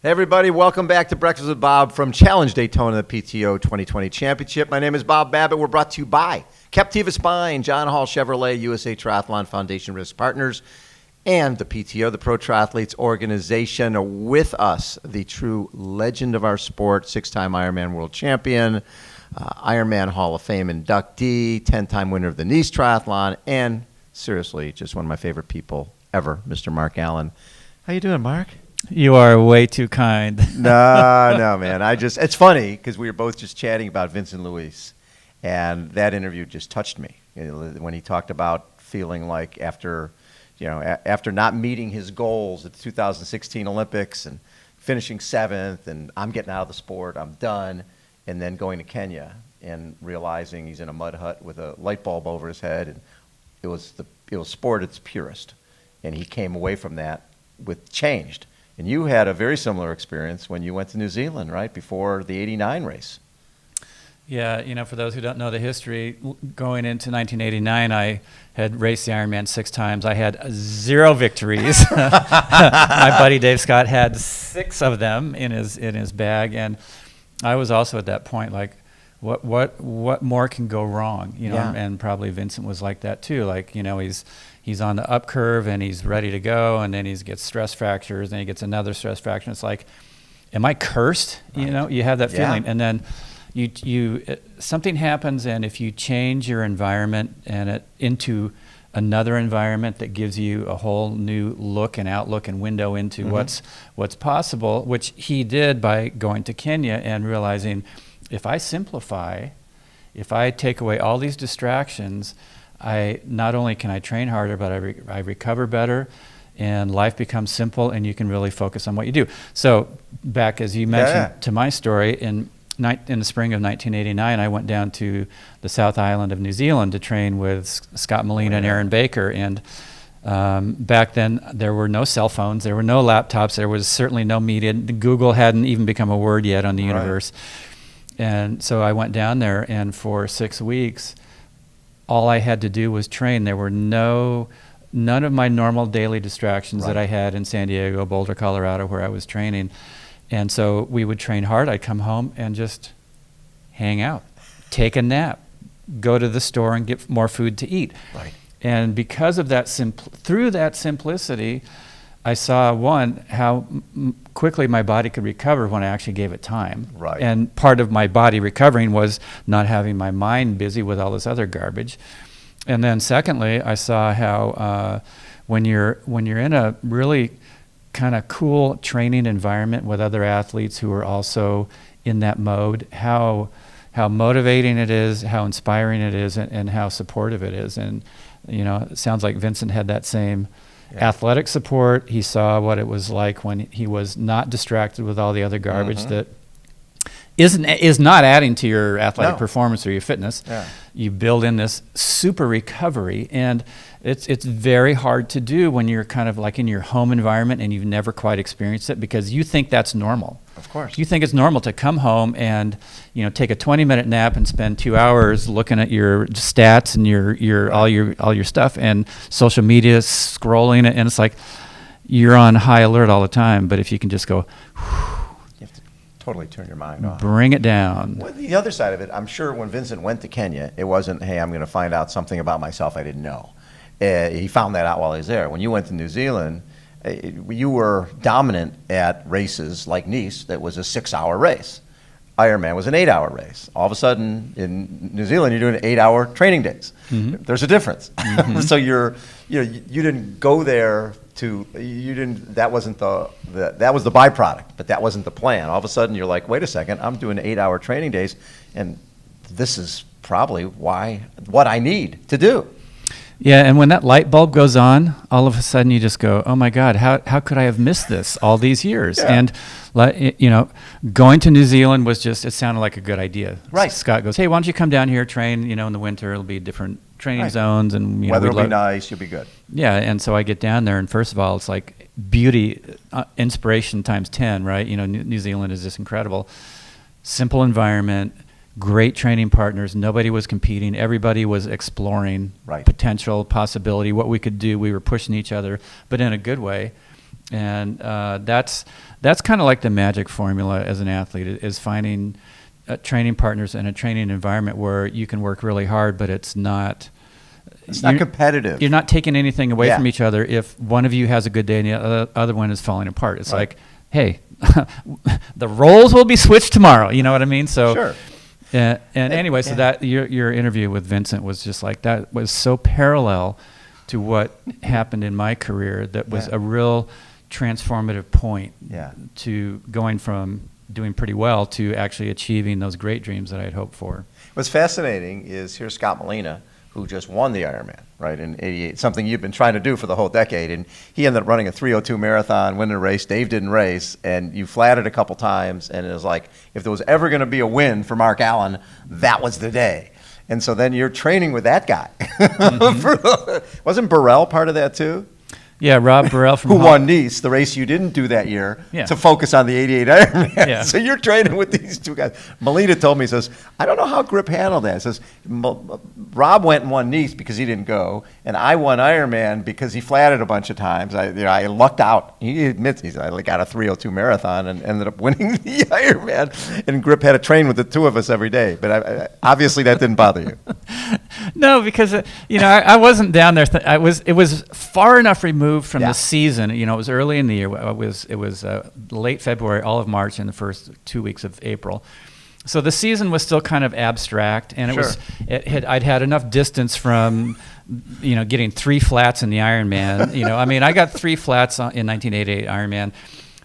Hey everybody, welcome back to Breakfast with Bob from Challenge Daytona, the PTO 2020 Championship. My name is Bob Babbitt. We're brought to you by Captiva Spine, John Hall Chevrolet, USA Triathlon Foundation Risk Partners, and the PTO, the Pro Triathletes Organization. With us, the true legend of our sport, 6-time Ironman World Champion, Ironman Hall of Fame inductee, 10-time winner of the Nice Triathlon, and seriously, just one of my favorite people ever, Mr. Mark Allen. How you doing, Mark? You are way too kind. No, man. It's funny because we were both just chatting about Vincent Luis, and that interview just touched me. When he talked about feeling like after not meeting his goals at the 2016 Olympics and finishing 7th, and I'm getting out of the sport, I'm done, and then going to Kenya and realizing he's in a mud hut with a light bulb over his head, and it was sport at its purest, and he came away from that with changed. And you had a very similar experience when you went to New Zealand, right, before the '89 race. Yeah, for those who don't know the history, going into 1989, I had raced the Ironman 6 times. I had 0 victories. My buddy Dave Scott had 6 of them in his bag, and I was also at that point like, what more can go wrong? Yeah. And probably Vincent was like that too. Like, he's on the up curve and he's ready to go, and then he gets stress fractures, and he gets another stress fracture. It's like, am I cursed? Right. You have that feeling, Yeah. and then something happens, and if you change your environment into another environment that gives you a whole new look and outlook and window into what's possible, which he did by going to Kenya and realizing, if I simplify, if I take away all these distractions, not only can I train harder, but I recover better, and life becomes simple, and you can really focus on what you do. So back, as you mentioned, to my story, in the spring of 1989, I went down to the South Island of New Zealand to train with Scott Molina and Aaron Baker. And back then, there were no cell phones, there were no laptops, there was certainly no media. Google hadn't even become a word yet on the universe. And so I went down there, and for 6 weeks, all I had to do was train. There were none of my normal daily distractions that I had in San Diego, Boulder, Colorado, where I was training. And so we would train hard. I'd come home and just hang out, take a nap, go to the store and get more food to eat. Right. And because of that, through that simplicity, I saw, one, how quickly my body could recover when I actually gave it time. Right. And part of my body recovering was not having my mind busy with all this other garbage. And then secondly, I saw how when you're in a really kind of cool training environment with other athletes who are also in that mode, how motivating it is, how inspiring it is, and how supportive it is. And it sounds like Vincent had that same athletic support. He saw what it was like when he was not distracted with all the other garbage that is not adding to your athletic performance or your fitness. Yeah. You build in this super recovery, and it's very hard to do when you're kind of like in your home environment and you've never quite experienced it, because you think that's normal. Of course. You think it's normal to come home and take a 20-minute nap and spend 2 hours looking at your stats and your all your stuff and social media scrolling it, and it's like you're on high alert all the time. But if you can just go, You have to totally turn your mind off. bring it down. Well, the other side of it, I'm sure when Vincent went to Kenya, it wasn't, hey, I'm going to find out something about myself I didn't know. He found that out while he was there. When you went to New Zealand, you were dominant at races like Nice. That was a 6-hour race. Ironman was an 8-hour race. All of a sudden, in New Zealand, you're doing 8-hour training days. There's a difference. So you didn't go there that wasn't that was the byproduct, but that wasn't the plan. All of a sudden, you're like, wait a second, I'm doing 8-hour training days, and this is probably what I need to do. Yeah, and when that light bulb goes on, all of a sudden you just go, oh my God, how could I have missed this all these years? Yeah. And, going to New Zealand was just, it sounded like a good idea. Right. Scott goes, hey, why don't you come down here, train, in the winter, it'll be different training zones. And Weather will be nice, you'll be good. Yeah, and so I get down there, and first of all, it's like beauty, inspiration times 10, right? New Zealand is just incredible. Simple environment, great training partners. Nobody was competing. Everybody was exploring potential, possibility, what we could do. We were pushing each other, but in a good way. And that's kind of like the magic formula as an athlete, is finding training partners in a training environment where you can work really hard, but it's not competitive. You're not taking anything away from each other if one of you has a good day and the other one is falling apart. It's like, hey, the roles will be switched tomorrow. You know what I mean? So, sure. And anyway, so that your interview with Vincent was just like, that was so parallel to what happened in my career. That was a real transformative point to going from doing pretty well to actually achieving those great dreams that I had hoped for. What's fascinating is here's Scott Molina, who just won the Ironman, right, in '88, something you've been trying to do for the whole decade. And he ended up running a 3:02 marathon, winning a race. Dave didn't race, and you flatted a couple times, and it was like, if there was ever going to be a win for Mark Allen, that was the day. And so then you're training with that guy. Wasn't Burrell part of that too? Yeah, Rob Burrell from who won Nice, the race you didn't do that year, Yeah. to focus on the '88 Ironman. Yeah. So you're training with these two guys. Molina told me, he says, I don't know how Grip handled that. He says, Rob went and won Nice because he didn't go, and I won Ironman because he flatted a bunch of times. I lucked out. He admits, he said, I got a 3:02 marathon and ended up winning the Ironman, and Grip had to train with the two of us every day. But obviously that didn't bother you. No, because I wasn't down there. It was far enough removed from the season. It was early in the year. It was late February, all of March, and the first 2 weeks of April. So the season was still kind of abstract, and I'd had enough distance from getting 3 flats in the Ironman. I got 3 flats in 1988 Ironman.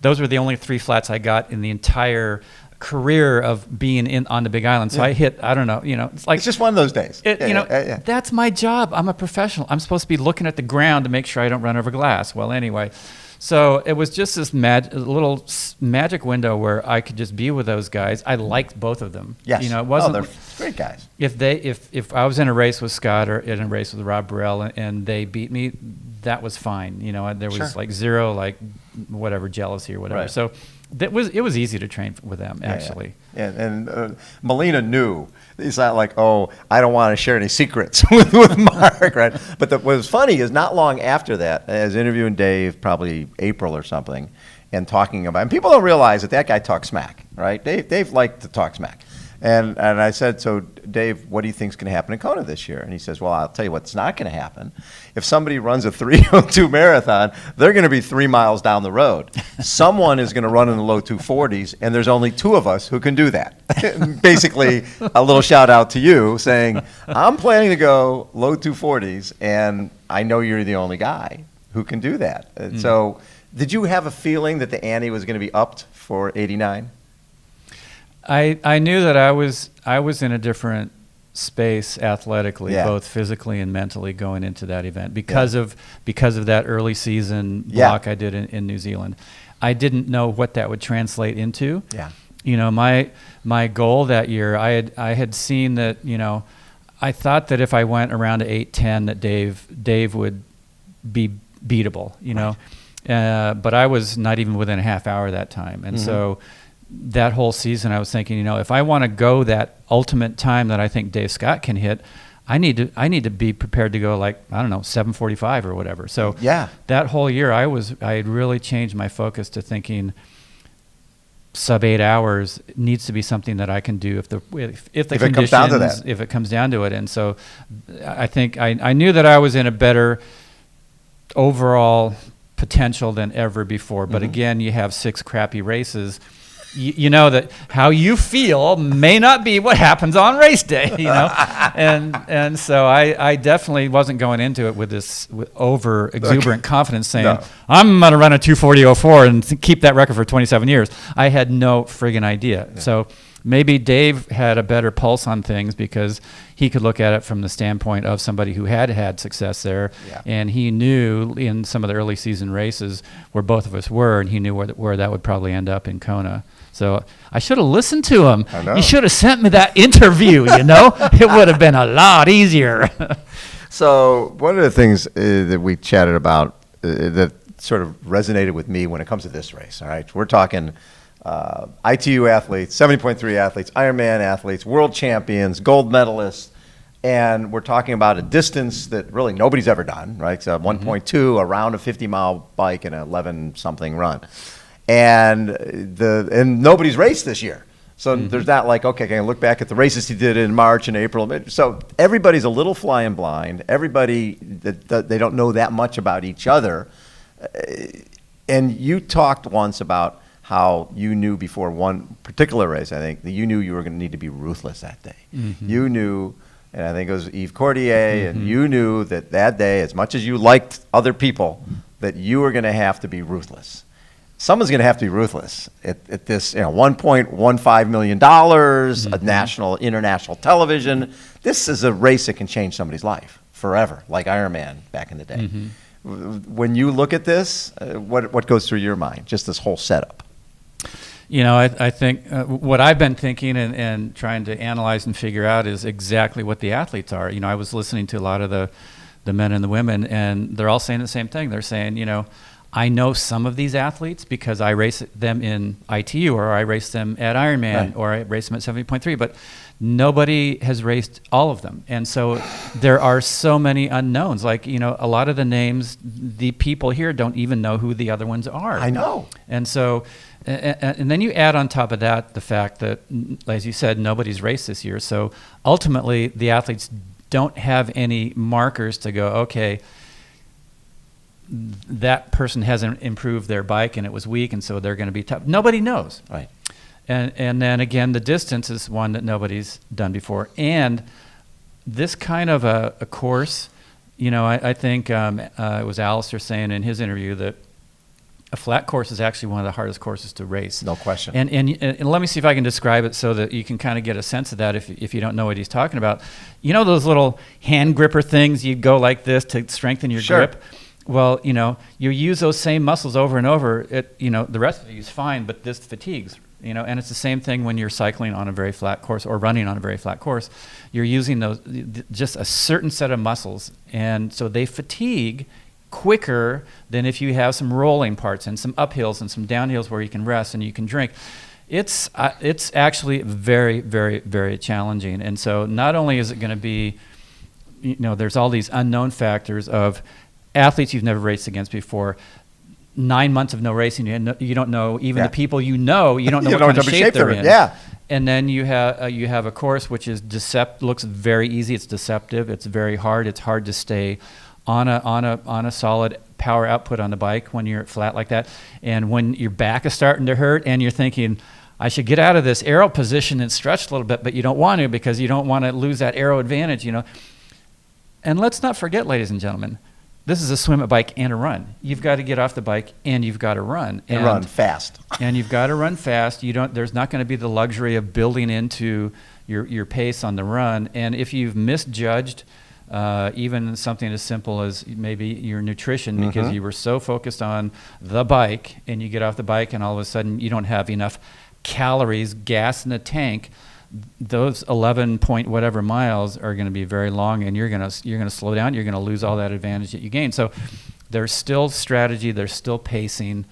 Those were the only 3 flats I got in the entire career of being on the Big Island. So I hit, I don't know, it's like, it's just one of those days. That's my job. I'm a professional. I'm supposed to be looking at the ground to make sure I don't run over glass. Well, anyway, so it was just this little magic window where I could just be with those guys. I liked both of them. Yes. It wasn't. They're great guys. If I was in a race with Scott or in a race with Rob Burrell and they beat me, that was fine. There was like zero, like whatever, jealousy or whatever. Right. So it was easy to train with them, actually. And Molina knew. He's not like, I don't want to share any secrets with Mark, right? But what was funny is not long after that, I was interviewing Dave, probably April or something, and talking about, and people don't realize that guy talks smack, right? Dave liked to talk smack. And I said, so Dave, what do you think is going to happen in Kona this year? And he says, well, I'll tell you what's not going to happen. If somebody runs a 3:02 marathon, they're going to be 3 miles down the road. Someone is going to run in the low 240s, and there's only 2 of us who can do that. Basically, a little shout out to you saying, I'm planning to go low 240s, and I know you're the only guy who can do that. So did you have a feeling that the ante was going to be upped for '89? I knew that I was in a different space athletically, both physically and mentally, going into that event because of that early season block I did in New Zealand. I didn't know what that would translate into. My goal that year, I had seen that, I thought that if I went around to 8:10 that Dave would be beatable, but I was not even within a half hour that time, and so that whole season I was thinking, if I want to go that ultimate time that I think Dave Scott can hit, I need to be prepared to go, like, I don't know, 7:45 or whatever. So that whole year I had really changed my focus to thinking sub 8 hours needs to be something that I can do if the conditions, comes down to that. If it comes down to it. And so I think I knew that I was in a better overall potential than ever before. But again, you have 6 crappy races. You know that how you feel may not be what happens on race day, and so I definitely wasn't going into it with over exuberant confidence saying, I'm going to run a 2:40:04 and keep that record for 27 years. I had no friggin' idea. So maybe Dave had a better pulse on things because he could look at it from the standpoint of somebody who had success there, and he knew in some of the early season races where both of us were, and he knew where that would probably end up in Kona. So I should have listened to him. He should have sent me that interview, It would have been a lot easier. So one of the things that we chatted about that sort of resonated with me when it comes to this race, all right? We're talking ITU athletes, 70.3 athletes, Ironman athletes, world champions, gold medalists, And we're talking about a distance that really nobody's ever done, right? So 1.2 around a 50-mile bike and an 11-something run. And nobody's raced this year. So there's not like, okay, can I look back at the races he did in March and April? So everybody's a little flying blind. Everybody, they don't know that much about each other. And you talked once about how you knew before one particular race, I think, that you knew you were going to need to be ruthless that day. You knew, and I think it was Yves Cordier, and you knew that day, as much as you liked other people, that you were going to have to be ruthless. Someone's going to have to be ruthless at this, $1.15 million, a international television. This is a race that can change somebody's life forever, like Ironman back in the day. When you look at this, what goes through your mind, just this whole setup? I think what I've been thinking and trying to analyze and figure out is exactly what the athletes are. I was listening to a lot of the men and the women, and they're all saying the same thing. They're saying, I know some of these athletes because I race them in ITU, or I race them at Ironman, Right. or I race them at 70.3, but nobody has raced all of them. And so there are so many unknowns. Like, a lot of the names, the people here don't even know who the other ones are. I know. And so, and then you add on top of that the fact that, as you said, nobody's raced this year. So ultimately, the athletes don't have any markers to go, okay, that person hasn't improved their bike and it was weak, and so they're going to be tough. Nobody knows. Right. And then again, the distance is one that nobody's done before. And this kind of a course, I think it was Alistair saying in his interview that a flat course is actually one of the hardest courses to race. No question. And let me see if I can describe it so that you can kind of get a sense of that if you don't know what he's talking about. Those little hand gripper things, you go like this to strengthen your Sure. grip. Well, you use those same muscles over and over. The rest of you is fine, but this fatigues. And it's the same thing when you're cycling on a very flat course or running on a very flat course. You're using those just a certain set of muscles, and so they fatigue quicker than if you have some rolling parts and some uphills and some downhills where you can rest and you can drink. It's actually very, very, very challenging. And so not only is it going to be, there's all these unknown factors of athletes you've never raced against before. 9 months of no racing, you don't know even the people you don't know what kind of shape they're in. Yeah. And then you have a course which is looks very easy. It's deceptive. It's very hard. It's hard to stay on a solid power output on the bike when you're flat like that. And when your back is starting to hurt and you're thinking, I should get out of this aero position and stretch a little bit, but you don't want to because you don't want to lose that aero advantage, And let's not forget, ladies and gentlemen, this is a swim, a bike, and a run. You've got to get off the bike and you've got to run. And run fast. And you've got to run fast. There's not going to be the luxury of building into your pace on the run. And if you've misjudged even something as simple as maybe your nutrition because you were so focused on the bike and you get off the bike and all of a sudden you don't have enough calories, gas in the tank, those 11 point whatever miles are going to be very long, and you're going to slow down. You're going to lose all that advantage that you gained. So there's still strategy. There's still pacing.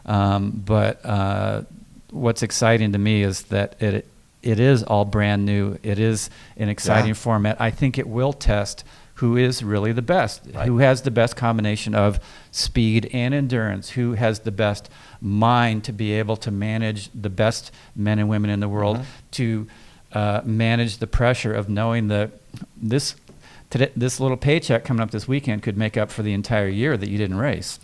But what's exciting to me is that it is all brand new. It is an exciting format. I think it will test who is really the best, who has the best combination of speed and endurance, who has the best mind to be able to manage the best men and women in the world, to manage the pressure of knowing that this little paycheck coming up this weekend could make up for the entire year that you didn't race.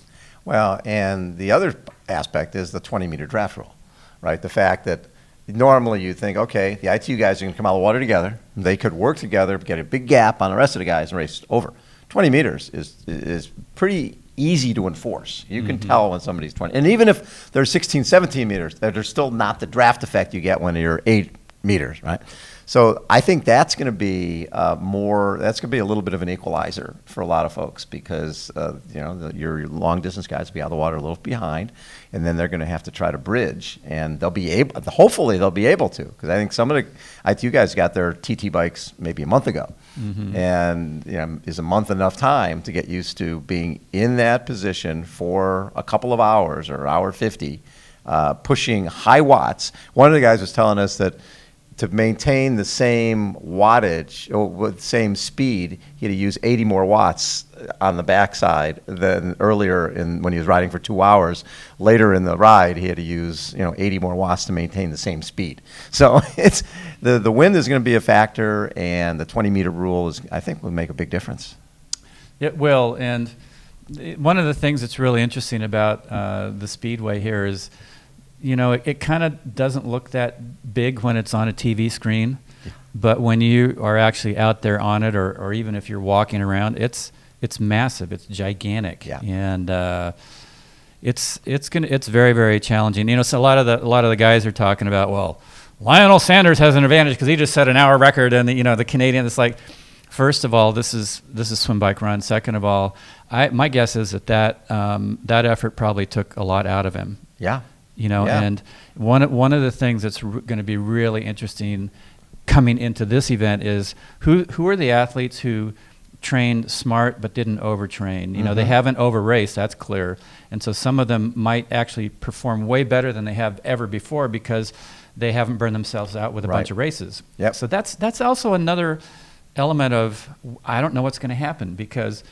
Well, and the other aspect is the 20-meter draft rule, right? The fact that normally you think, okay, the ITU guys are going to come out of the water together. They could work together, get a big gap on the rest of the guys and race over. 20 meters is pretty easy to enforce. You can tell when somebody's 20. And even if they're 16, 17 meters, there's still not the draft effect you get when you're 8 meters, right? So I think that's going to be that's going to be a little bit of an equalizer for a lot of folks because, your long distance guys will be out of the water a little behind, and then they're going to have to try to bridge, and hopefully they'll be able to, because I think some of the ITU guys got their TT bikes maybe a month ago. And is a month enough time to get used to being in that position for a couple of hours or hour 50, pushing high watts. One of the guys was telling us that to maintain the same wattage or with the same speed, he had to use 80 more watts on the backside than earlier when he was riding for 2 hours. Later in the ride, he had to use 80 more watts to maintain the same speed. So it's the wind is going to be a factor, and the 20-meter rule I think will make a big difference. It will, and one of the things that's really interesting about the Speedway here is, it kind of doesn't look that big when it's on a TV screen, but when you are actually out there on it, or even if you're walking around, it's massive, it's gigantic, and it's very, very challenging. So a lot of the guys are talking about, well, Lionel Sanders has an advantage because he just set an hour record, and the Canadian. It's like, first of all, this is swim, bike, run. Second of all, my guess is that effort probably took a lot out of him. Yeah. And one of the things that's going to be really interesting coming into this event is who are the athletes who trained smart but didn't overtrain. They haven't over-raced, that's clear. And so some of them might actually perform way better than they have ever before because they haven't burned themselves out with a bunch of races. Yep. So that's also another element of, I don't know what's going to happen, because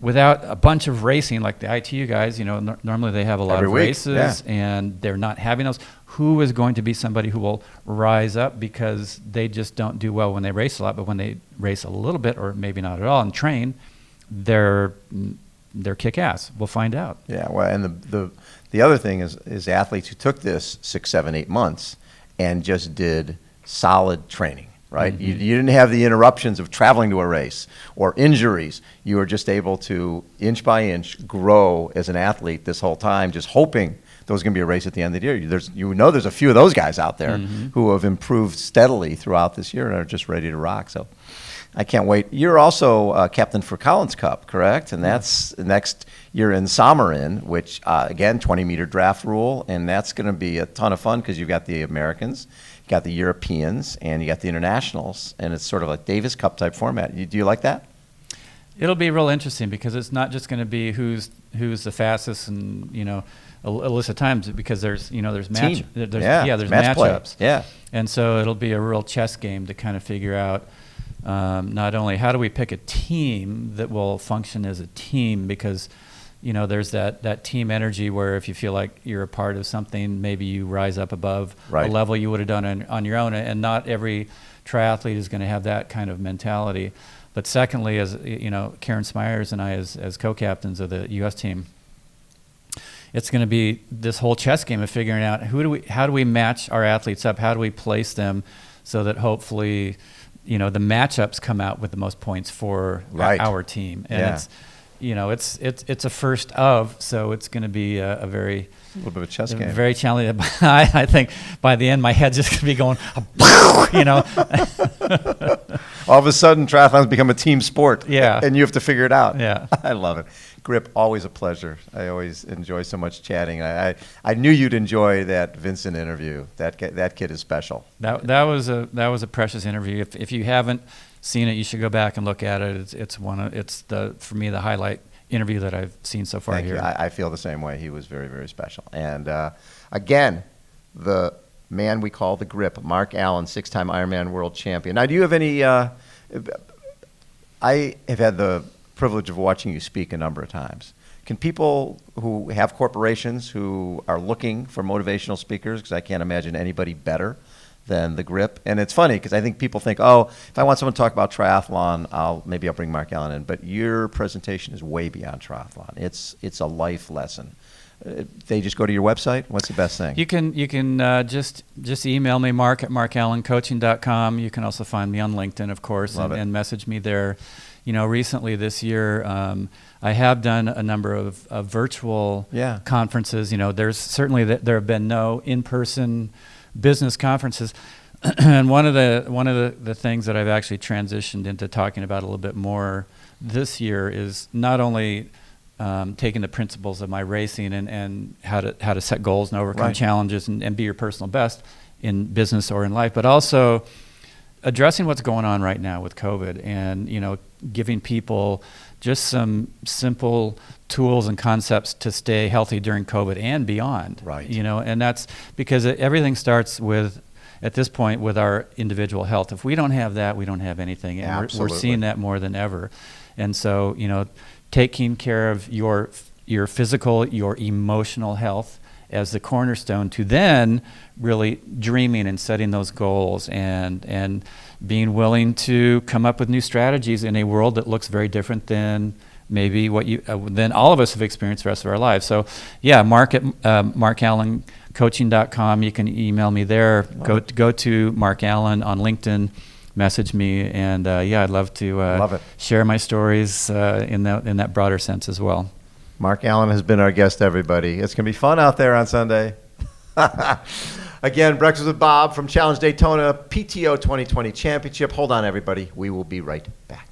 without a bunch of racing, like the ITU guys, normally they have a lot of races, and they're not having those. Who is going to be somebody who will rise up because they just don't do well when they race a lot, but when they race a little bit, or maybe not at all, and train, they're kick-ass. We'll find out. Yeah, well, and the other thing is athletes who took this 6, 7, 8 months and just did solid training. Right? Mm-hmm. You didn't have the interruptions of traveling to a race or injuries. You were just able to, inch by inch, grow as an athlete this whole time, just hoping there was going to be a race at the end of the year. There's a few of those guys out there who have improved steadily throughout this year and are just ready to rock. So I can't wait. You're also captain for Collins Cup, correct? And that's next year in Samarin, which, again, 20-meter draft rule, and that's going to be a ton of fun because you've got the Americans, you got the Europeans, and you got the internationals, and it's sort of like Davis Cup type format. Do you like that? It'll be real interesting because it's not just going to be who's the fastest and a list of times, because there's matchups. Yeah. And so it'll be a real chess game to kind of figure out not only how do we pick a team that will function as a team, because there's that team energy where if you feel like you're a part of something, maybe you rise up above a level you would have done on your own, and not every triathlete is going to have that kind of mentality. But secondly, as Karen Smyers and I as co-captains of the U.S. team, it's going to be this whole chess game of figuring out how do we match our athletes up, how do we place them so that hopefully the matchups come out with the most points for our team. And it's a first of, so it's going to be a little bit of a chess game. Very challenging. I think by the end my head's just going to be going, All of a sudden, triathlon's become a team sport. Yeah. And you have to figure it out. Yeah. I love it. Grip, always a pleasure. I always enjoy so much chatting. I knew you'd enjoy that Vincent interview. That kid is special. That was a precious interview. If you haven't seen it, you should go back and look at it. It's for me the highlight interview that I've seen so far. Thank here. You. I feel the same way. He was very, very special. And again, the man we call the Grip, Mark Allen, 6-time Ironman world champion. Now, do you have any? I have had the privilege of watching you speak a number of times. Can people who have corporations who are looking for motivational speakers, because I can't imagine anybody better than the Grip. And it's funny because I think people think, oh, if I want someone to talk about triathlon, maybe I'll bring Mark Allen in. But your presentation is way beyond triathlon. It's a life lesson. They just go to your website? What's the best thing? You can just email me, mark@markallencoaching.com. You can also find me on LinkedIn, of course, and message me there. Recently this year, I have done a number of virtual conferences. There's certainly there have been no in-person business conferences. And one of the things that I've actually transitioned into talking about a little bit more this year is not only taking the principles of my racing and how to set goals and overcome challenges and be your personal best in business or in life, but also addressing what's going on right now with COVID and giving people just some simple tools and concepts to stay healthy during COVID and beyond. Right. And that's because everything starts with at this point with our individual health. If we don't have that, we don't have anything. And we're Absolutely. seeing that more than ever. And so, taking care of your physical, your emotional health as the cornerstone to then really dreaming and setting those goals and being willing to come up with new strategies in a world that looks very different than maybe what than all of us have experienced the rest of our lives. So yeah, Mark at markallencoaching.com. You can email me there. Go to Mark Allen on LinkedIn, message me, and I'd love to share my stories in that broader sense as well. Mark Allen has been our guest, everybody. It's going to be fun out there on Sunday. Again, Breakfast with Bob from Challenge Daytona PTO 2020 Championship. Hold on, everybody. We will be right back.